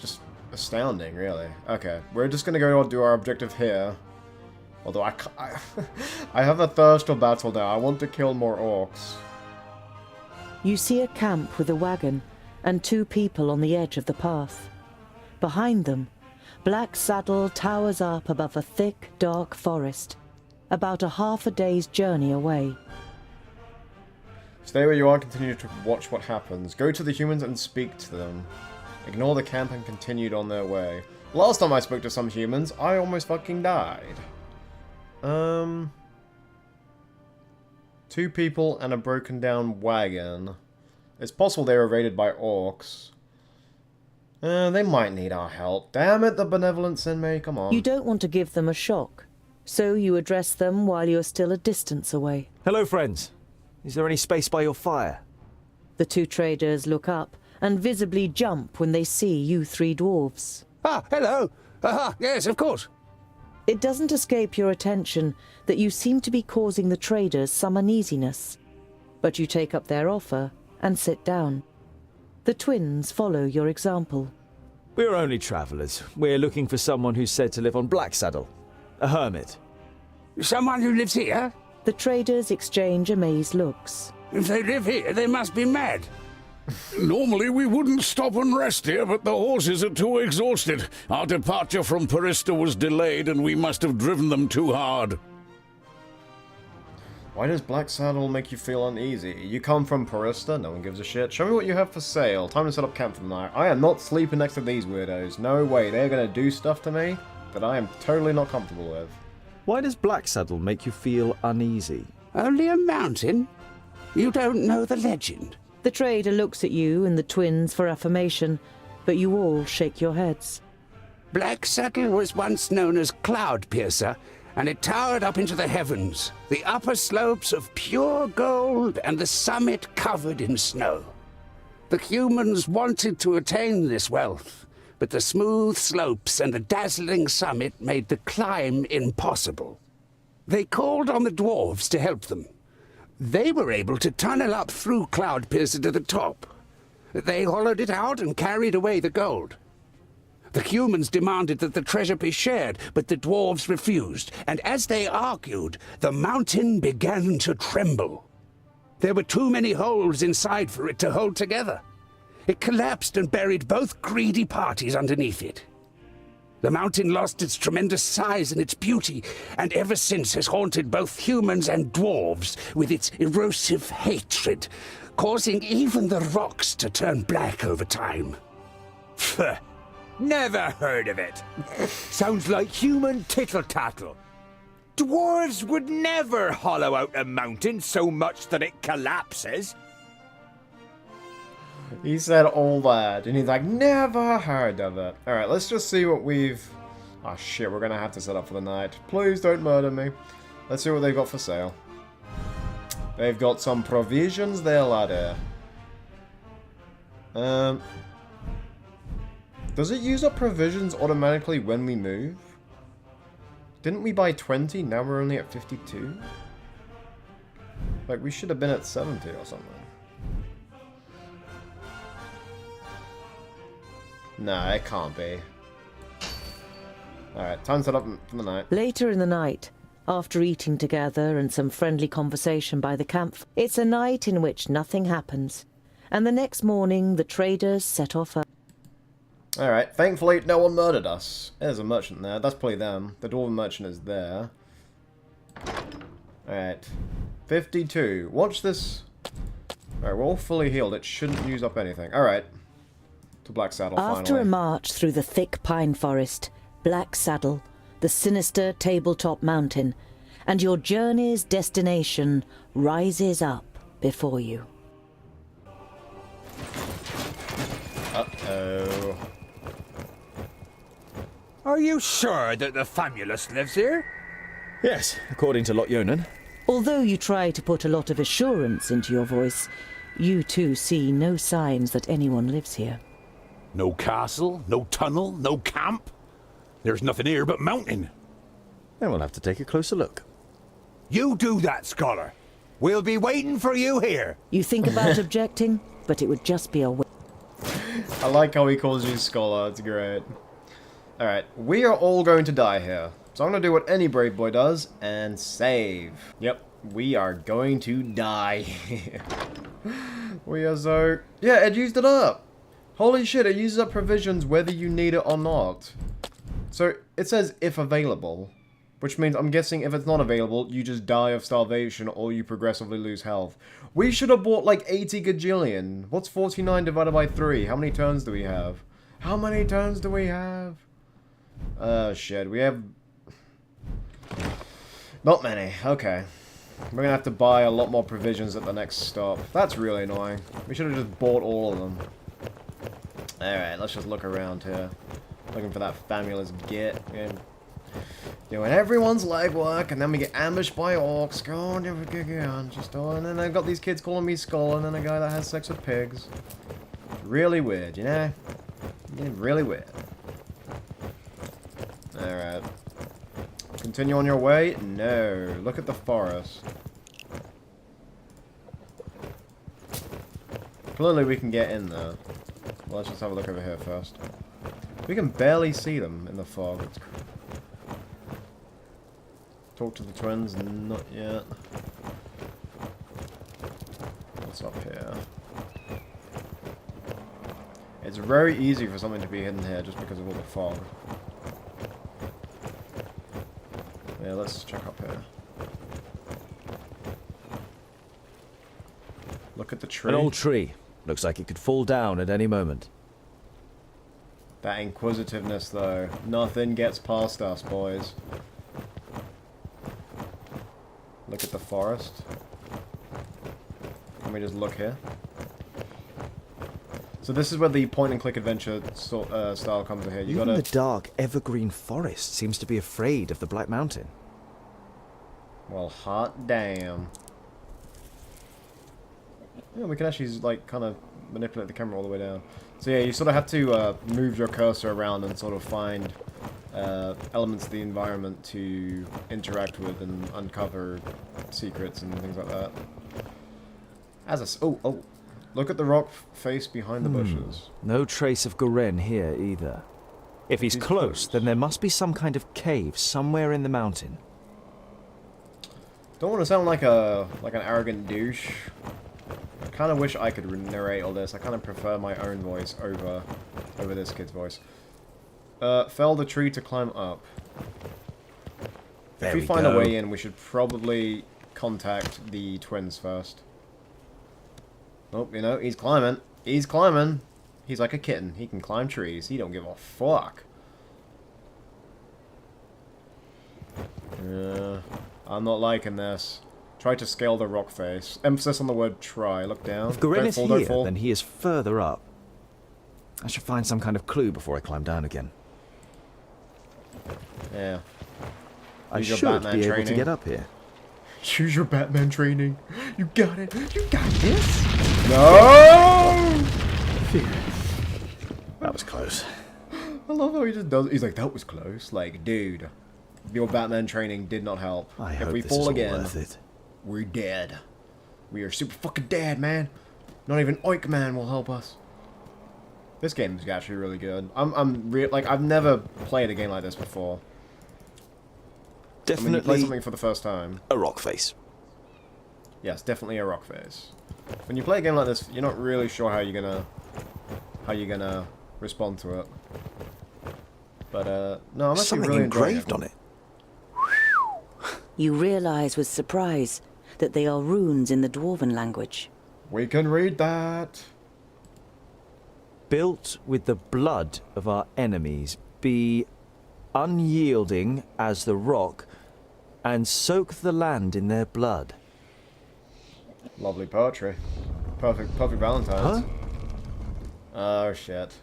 just astounding, really. Okay, we're just gonna go do our objective here. Although I have a thirst for battle now. I want to kill more orcs. You see a camp with a wagon and 2 people on the edge of the path. Behind them, Black Saddle towers up above a thick, dark forest, about a half a day's journey away. Stay where you are and continue to watch what happens. Go to the humans and speak to them. Ignore the camp and continued on their way. Last time I spoke to some humans, I almost fucking died. 2 people and a broken down wagon. It's possible they were raided by orcs. They might need our help. Damn it, the benevolence in me, come on. You don't want to give them a shock, so you address them while you're still a distance away. Hello, friends. Is there any space by your fire? The 2 traders look up and visibly jump when they see you 3 dwarves. Ah, hello. Yes, of course. It doesn't escape your attention that you seem to be causing the traders some uneasiness, but you take up their offer and sit down. The twins follow your example. We're only travellers. We're looking for someone who's said to live on Blacksaddle. A hermit. Someone who lives here? The traders exchange amazed looks. If they live here, they must be mad. Normally we wouldn't stop and rest here, but the horses are too exhausted. Our departure from Parista was delayed and we must have driven them too hard. Why does Blacksaddle make you feel uneasy? You come from Parista? No one gives a shit. Show me what you have for sale. Time to set up camp for the night. I am not sleeping next to these weirdos. No way. They're going to do stuff to me that I am totally not comfortable with. Why does Blacksaddle make you feel uneasy? Only a mountain? You don't know the legend? The trader looks at you and the twins for affirmation, but you all shake your heads. Blacksaddle was once known as Cloudpiercer, and it towered up into the heavens, the upper slopes of pure gold and the summit covered in snow. The humans wanted to attain this wealth, but the smooth slopes and the dazzling summit made the climb impossible. They called on the dwarves to help them. They were able to tunnel up through Cloudpiercer to the top. They hollowed it out and carried away the gold. The humans demanded that the treasure be shared, but the dwarves refused, and as they argued, the mountain began to tremble. There were too many holes inside for it to hold together. It collapsed and buried both greedy parties underneath it. The mountain lost its tremendous size and its beauty, and ever since has haunted both humans and dwarves with its erosive hatred, causing even the rocks to turn black over time. Pfft. Never heard of it. Sounds like human tittle-tattle. Dwarves would never hollow out a mountain so much that it collapses. He said all that, and he's like, never heard of it. Alright, let's just see what we've... Oh shit, we're gonna have to set up for the night. Please don't murder me. Let's see what they've got for sale. They've got some provisions there, laddie. Does it use up provisions automatically when we move? Didn't we buy 20? Now we're only at 52? Like, we should have been at 70 or something. Nah, it can't be. Alright, time set up for the night. Later in the night, after eating together and some friendly conversation by the campfire, it's a night in which nothing happens. And the next morning, the traders set off. Alright, thankfully no one murdered us. There's a merchant there. That's probably them. The dwarven merchant is there. Alright. 52. Watch this. Alright, we're all fully healed. It shouldn't use up anything. Alright. To Blacksaddle, finally. After a march through the thick pine forest, Blacksaddle, the sinister tabletop mountain, and your journey's destination rises up before you. Uh-oh. Are you sure that the Famulus lives here? Yes, according to Lotyonen. Although you try to put a lot of assurance into your voice, you too see no signs that anyone lives here. No castle, no tunnel, no camp. There's nothing here but mountain. Then we'll have to take a closer look. You do that, scholar. We'll be waiting for you here. You think about objecting, but it would just be a waste. I like how he calls you scholar. It's great. Alright, we are all going to die here. So I'm going to do what any brave boy does, and save. Yep, we are going to die. We are so... Yeah, it used it up. Holy shit, it uses up provisions whether you need it or not. So, it says if available. Which means, I'm guessing if it's not available, you just die of starvation or you progressively lose health. We should have bought like 80 gajillion. What's 49 divided by 3? How many turns do we have? How many turns do we have? Oh shit, we have... Not many, okay. We're gonna have to buy a lot more provisions at the next stop. That's really annoying. We should have just bought all of them. Alright, let's just look around here. Looking for that fabulous git. Yeah. Doing everyone's legwork, and then we get ambushed by orcs. And then I've got these kids calling me Skull, and then a guy that has sex with pigs. Really weird, you know? Yeah, really weird. Alright. Continue on your way? No. Look at the forest. Clearly we can get in there. Well, let's just have a look over here first. We can barely see them in the fog. It's talk to the twins? Not yet. What's up here? It's very easy for something to be hidden here just because of all the fog. Yeah, let's check up here. Look at the tree. An old tree. Looks like it could fall down at any moment. That inquisitiveness, though. Nothing gets past us, boys. Look at the forest. Can we just look here? So this is where the point-and-click adventure style comes in here. You Even gotta... the dark, evergreen forest seems to be afraid of the Black Mountain. Well, hot damn. Yeah, we can actually, like, kind of manipulate the camera all the way down. So yeah, you sort of have to move your cursor around and sort of find elements of the environment to interact with and uncover secrets and things like that. As a... Oh! Look at the rock face behind the bushes. No trace of Goran here either. If he's close, then there must be some kind of cave somewhere in the mountain. Don't want to sound like an arrogant douche. I kind of wish I could narrate all this. I kind of prefer my own voice over this kid's voice. Fell the tree to climb up. If we find a way in, we should probably contact the twins first. Oh, you know, he's climbing. He's climbing. He's like a kitten. He can climb trees. He don't give a fuck. I'm not liking this. Try to scale the rock face. Emphasis on the word try. Look down. If Goran is here, then he is further up. I should find some kind of clue before I climb down again. Yeah. I should be able to get up here. Use your Batman training. You got it. You got this. No! Phew. That was close. I love how he just does. He's like, that was close. Like, dude, your Batman training did not help. If we fall again, we're dead. We are super fucking dead, man. Not even Oink Man will help us. This game is actually really good. I've never played a game like this before. Definitely you play something for the first time. A rock face. Yes, definitely a rock face. When you play a game like this, you're not really sure how you're gonna respond to it. But no, I'm actually really enjoying it. Something engraved on it. You realize with surprise that they are runes in the Dwarven language. We can read that. Built with the blood of our enemies, be unyielding as the rock, and soak the land in their blood. Lovely poetry. Perfect Valentine's. Huh? Oh shit.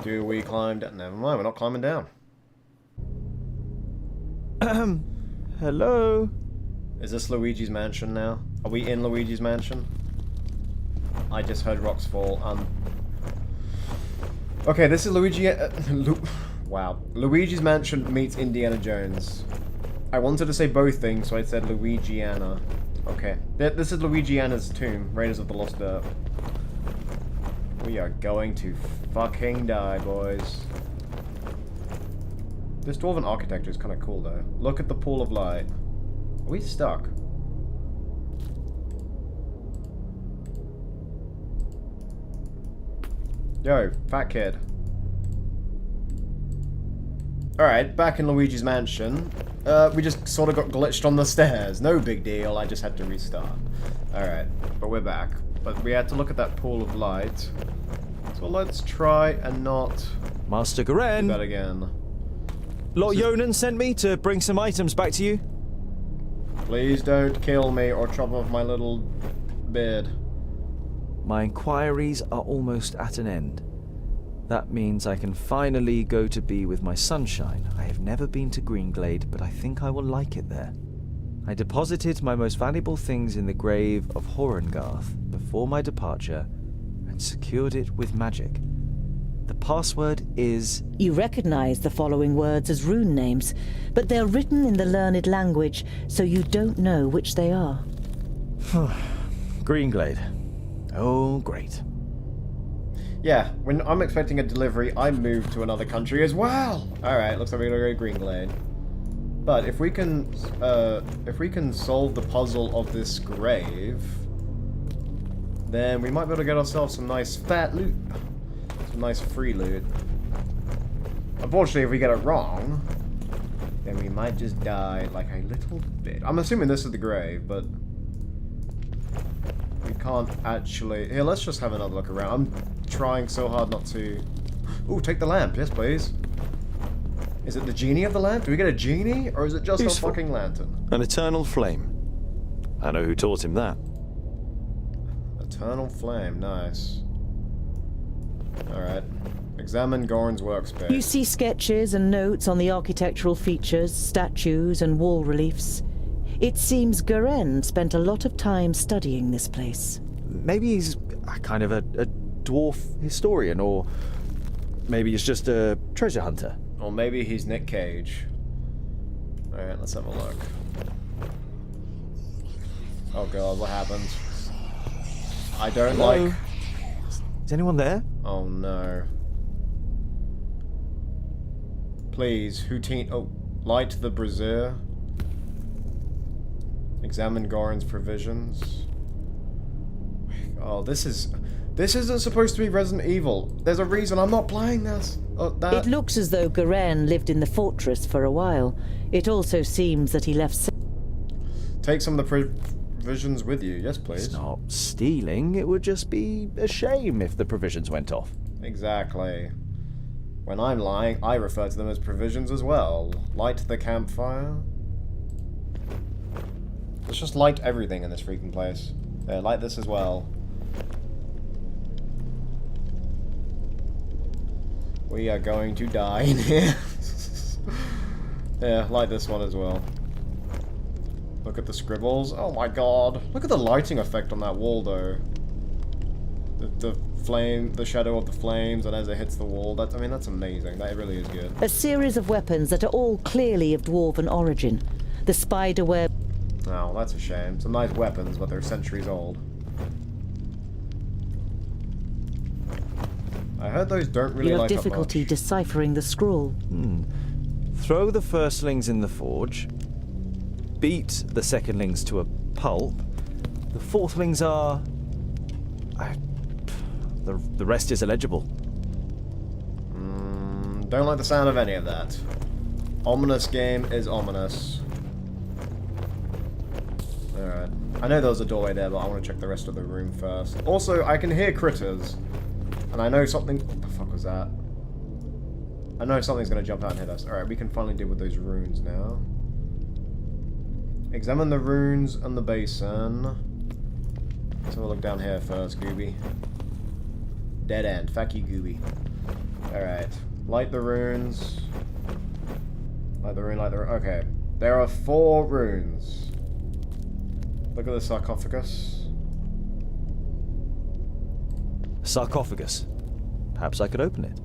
Do we climb down? Never mind, we're not climbing down. Hello? Is this Luigi's mansion now? Are we in Luigi's mansion? I just heard rocks fall. Okay, this is Luigi... Wow. Luigi's Mansion meets Indiana Jones. I wanted to say both things, so I said Luigiana. Okay. This is Luigiana's tomb, Raiders of the Lost Earth. We are going to fucking die, boys. This dwarven architecture is kind of cool, though. Look at the pool of light. Are we stuck? Yo, fat kid. Alright, back in Luigi's Mansion. We just sort of got glitched on the stairs. No big deal, I just had to restart. Alright, but we're back. But we had to look at that pool of light. So let's try and not... Master Goran! do that again. Lot Yonan sent me to bring some items back to you. Please don't kill me or chop off my little beard. My inquiries are almost at an end. That means I can finally go to be with my sunshine. I have never been to Greenglade, but I think I will like it there. I deposited my most valuable things in the grave of Horengarth before my departure and secured it with magic. The password is... You recognize the following words as rune names, but they're written in the learned language, so you don't know which they are. Greenglade. Oh, great. Yeah, when I'm expecting a delivery, I move to another country as well. Alright, looks like we're gonna go Greenglade. But if we can solve the puzzle of this grave, then we might be able to get ourselves some nice fat loot. Some nice free loot. Unfortunately, if we get it wrong, then we might just die like a little bit. I'm assuming this is the grave, but we can't actually... Here, let's just have another look around. I'm trying so hard not to... Ooh, take the lamp. Yes, please. Is it the genie of the lamp? Do we get a genie? Or is it just Useful. a fucking lantern? An eternal flame. I know who taught him that. Eternal flame. Nice. Alright. Examine Goran's workspace. You see sketches and notes on the architectural features, statues and wall reliefs. It seems Goran spent a lot of time studying this place. Maybe he's a kind of a dwarf historian, or maybe he's just a treasure hunter. Or maybe he's Nick Cage. Alright, let's have a look. Oh god, what happened? I don't like... Is anyone there? Oh no. Please, oh, light the brazier. Examine Goran's provisions. Oh, this isn't supposed to be Resident Evil. There's a reason I'm not playing this. It looks as though Goran lived in the fortress for a while. It also seems that he left... Take some of the provisions with you. Yes, please. It's not stealing. It would just be a shame if the provisions went off. Exactly. When I'm lying, I refer to them as provisions as well. Light the campfire. Let's just light everything in this freaking place. There, light this as well. We are going to die in here. Yeah, light this one as well. Look at the scribbles. Oh my god. Look at the lighting effect on that wall, though. The flame, the shadow of the flames, and as it hits the wall. That's amazing. That really is good. A series of weapons that are all clearly of dwarven origin. The spider web... Oh, that's a shame. Some nice weapons, but they're centuries old. I heard those don't really You have light up difficulty much. deciphering the scroll. Throw the firstlings in the forge. Beat the secondlings to a pulp. The fourthlings are... The rest is illegible. Don't like the sound of any of that. Ominous game is ominous. Alright. I know there was a doorway there, but I want to check the rest of the room first. Also, I can hear critters. And I know something... What the fuck was that? I know something's going to jump out and hit us. Alright, we can finally deal with those runes now. Examine the runes and the basin. Let's have a look down here first, Gooby. Dead end. Fuck you, Gooby. Alright. Light the runes. Light the rune, light the rune. Okay. There are 4 runes. Look at the sarcophagus. Sarcophagus. Perhaps I could open it.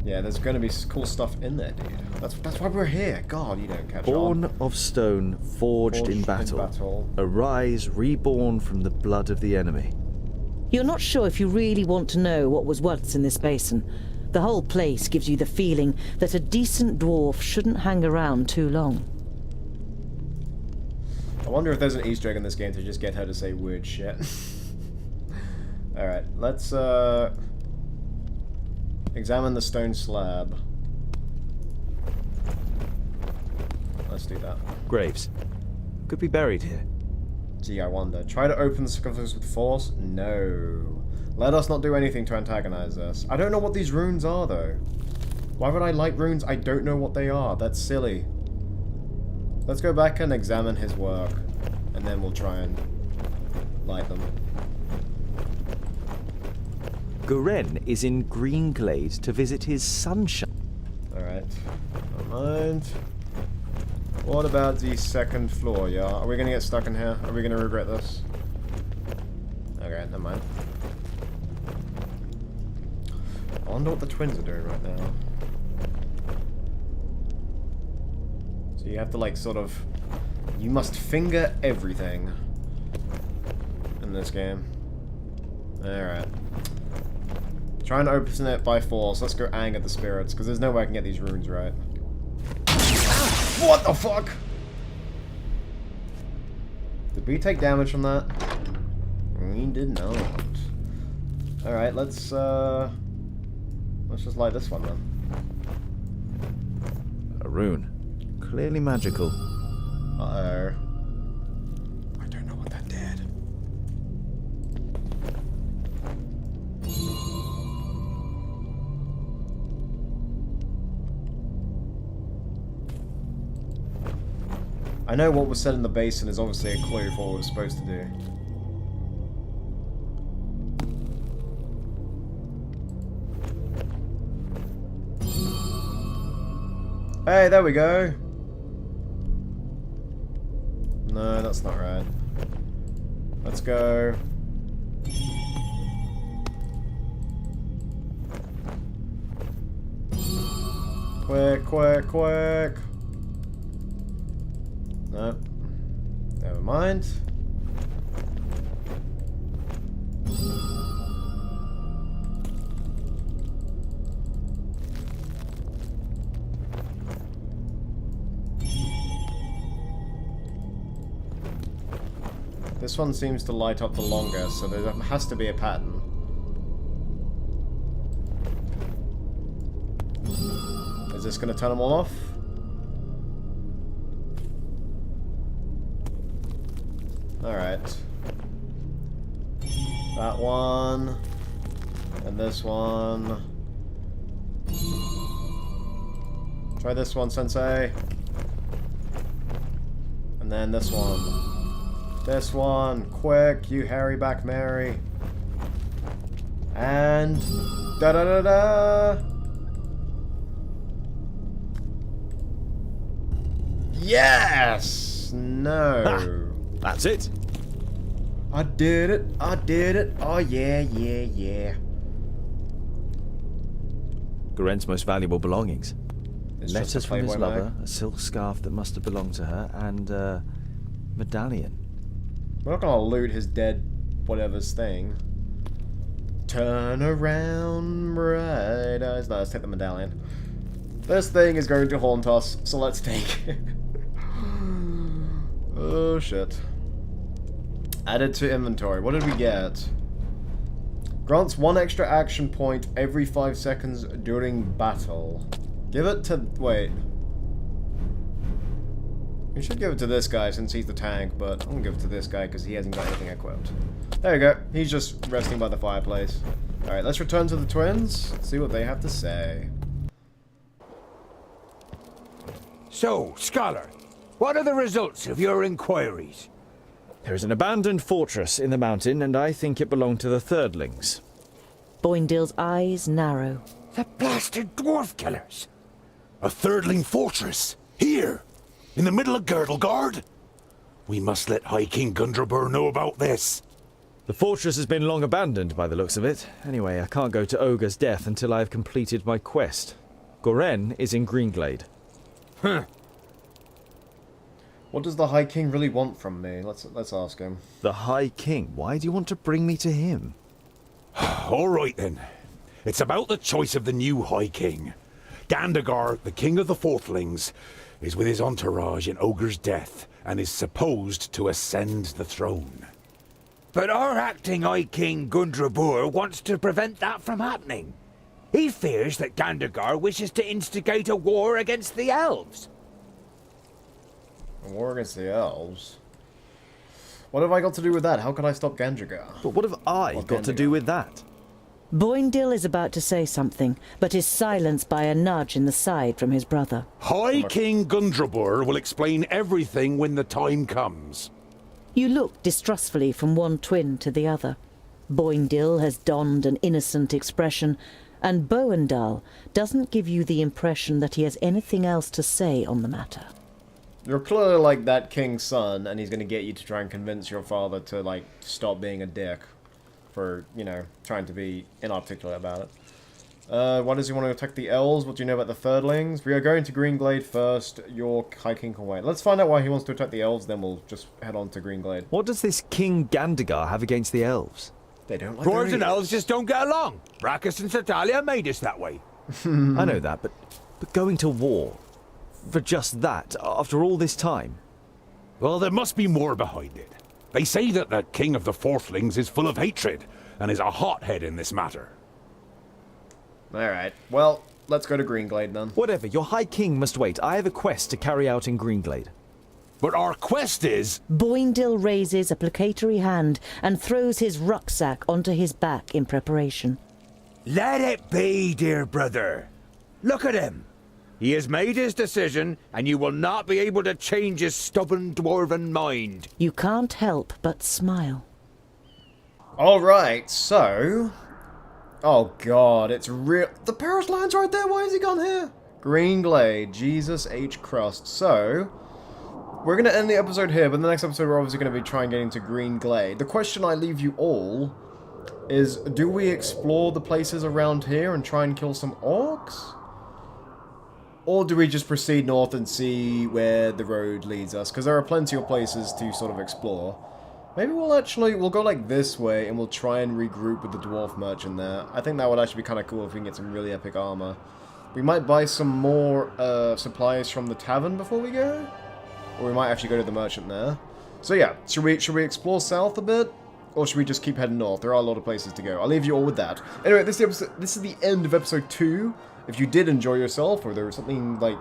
Yeah, there's going to be cool stuff in there, dude. That's why we're here. God, you don't catch Born on. of stone, forged in battle. Arise, reborn from the blood of the enemy. You're not sure if you really want to know what was once in this basin. The whole place gives you the feeling that a decent dwarf shouldn't hang around too long. I wonder if there's an Easter egg in this game to just get her to say weird shit. Alright, let's examine the stone slab. Let's do that. Graves. Could be buried here. Gee, I wonder. Try to open the sarcophagus with force? No. Let us not do anything to antagonize us. I don't know what these runes are, though. Why would I light runes? I don't know what they are. That's silly. Let's go back and examine his work. And then we'll try and light them. Goran is in Greenglade to visit his sunshine. Alright. Never mind. What about the second floor, yeah? Are we gonna get stuck in here? Are we gonna regret this? Okay, never mind. I wonder what the twins are doing right now. So you have to, like, sort of... You must finger everything in this game. Alright. Trying to open it by force. Let's go anger the spirits, because there's no way I can get these runes right. What the fuck? Did we take damage from that? We did not. Alright, let's just light this one then. A rune. Clearly magical. Uh-oh. I don't know what that did. I know what was said in the basin is obviously a clue for what we're supposed to do. Hey, there we go. No, that's not right. Let's go. Quick, quick, quick. No. Never mind. This one seems to light up the longest, so there has to be a pattern. Is this going to turn them all off? Alright. That one. And this one. Try this one, Sensei. And then this one. This one. Quick, you hairy back Mary. And... da-da-da-da! Yes! No. Ah, that's it. I did it. I did it. Oh, yeah, yeah, yeah. Goran's most valuable belongings. It's Letters just a from his Playboy lover, mag. a silk scarf that must have belonged to her, and a medallion. We're not gonna loot his dead whatever's thing. Turn around, bright eyes. No, let's take the medallion. This thing is going to haunt us, so let's take it. Oh, shit. Added to inventory. What did we get? Grants 1 extra action point every 5 seconds during battle. Give it to... wait. We should give it to this guy since he's the tank, but I'm gonna give it to this guy because he hasn't got anything equipped. There you go. He's just resting by the fireplace. Alright, let's return to the twins. See what they have to say. So, Scholar, what are the results of your inquiries? There is an abandoned fortress in the mountain, and I think it belonged to the Thirdlings. Boindale's eyes narrow. The blasted dwarf killers! A thirdling fortress? Here? In the middle of Girdlegard? We must let High King Gundrabur know about this. The fortress has been long abandoned by the looks of it. Anyway, I can't go to Ogre's death until I have completed my quest. Goran is in Greenglade. Huh. What does the High King really want from me? Let's ask him. The High King? Why do you want to bring me to him? All right then. It's about the choice of the new High King. Gandagar, the King of the Fourthlings, is with his entourage in Ogre's death and is supposed to ascend the throne. But our acting High King Gundrabur wants to prevent that from happening. He fears that Gandagar wishes to instigate a war against the elves. A war against the elves? What have I got to do with that? How can I stop Gandagar? But what have I got to do with that? Boindil is about to say something, but is silenced by a nudge in the side from his brother. High King Gundrabur will explain everything when the time comes. You look distrustfully from one twin to the other. Boindil has donned an innocent expression, and Boendal doesn't give you the impression that he has anything else to say on the matter. You're clearly like that king's son, and he's going to get you to try and convince your father to, like, stop being a dick for, you know, trying to be inarticulate about it. Why does he want to attack the elves? What do you know about the thirdlings? We are going to Greenglade first. Your High King can wait. Let's find out why he wants to attack the elves, then we'll just head on to Greenglade. What does this King Gandagar have against the elves? They don't like Dwarves and elves just don't get along. Brachus and Satalia made us that way. I know that, but going to war for just that, after all this time? Well, there must be more behind it. They say that the King of the Fourthlings is full of hatred, and is a hothead in this matter. Alright, well, let's go to Greenglade then. Whatever, your High King must wait. I have a quest to carry out in Greenglade. But our quest is... Boindil raises a placatory hand and throws his rucksack onto his back in preparation. Let it be, dear brother. Look at him. He has made his decision, and you will not be able to change his stubborn dwarven mind. You can't help but smile. Alright, so... Oh god, it's real... The Parish Land's right there, why has he gone here? Greenglade, Jesus H. Crust. So, we're going to end the episode here, but in the next episode we're obviously going to be trying getting to Greenglade. The question I leave you all is, do we explore the places around here and try and kill some orcs? Or do we just proceed north and see where the road leads us? Because there are plenty of places to sort of explore. Maybe we'll go like this way and we'll try and regroup with the dwarf merchant there. I think that would actually be kind of cool if we can get some really epic armor. We might buy some more supplies from the tavern before we go. Or we might actually go to the merchant there. So yeah, should we explore south a bit? Or should we just keep heading north? There are a lot of places to go. I'll leave you all with that. Anyway, this is the end of episode 2. If you did enjoy yourself, or there was something like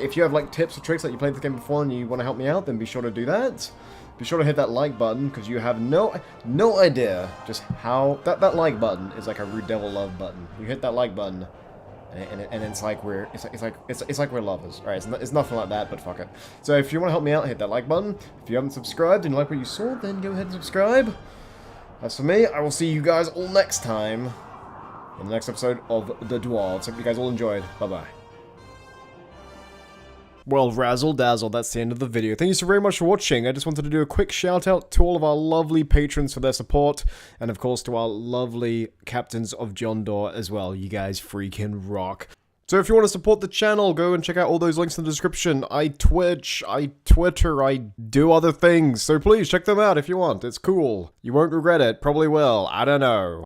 if you have like tips or tricks that you played the game before and you want to help me out, then be sure to do that. Be sure to hit that like button, because you have no idea just how that like button is like a RuudDevil love button. You hit that like button, and it's like we're lovers. All right, it's nothing like that, but fuck it. So if you want to help me out, hit that like button. If you haven't subscribed and you like what you saw, then go ahead and subscribe. As for me, I will see you guys all next time in the next episode of The Dwarves. Hope you guys all enjoyed. Bye-bye. Well, razzle dazzle, that's the end of the video. Thank you so very much for watching. I just wanted to do a quick shout out to all of our lovely patrons for their support, and of course to our lovely captains of Jondor as well. You guys freaking rock. So if you want to support the channel, go and check out all those links in the description. I Twitch, I Twitter, I do other things, so please check them out if you want. It's cool. You won't regret it. Probably will. I don't know.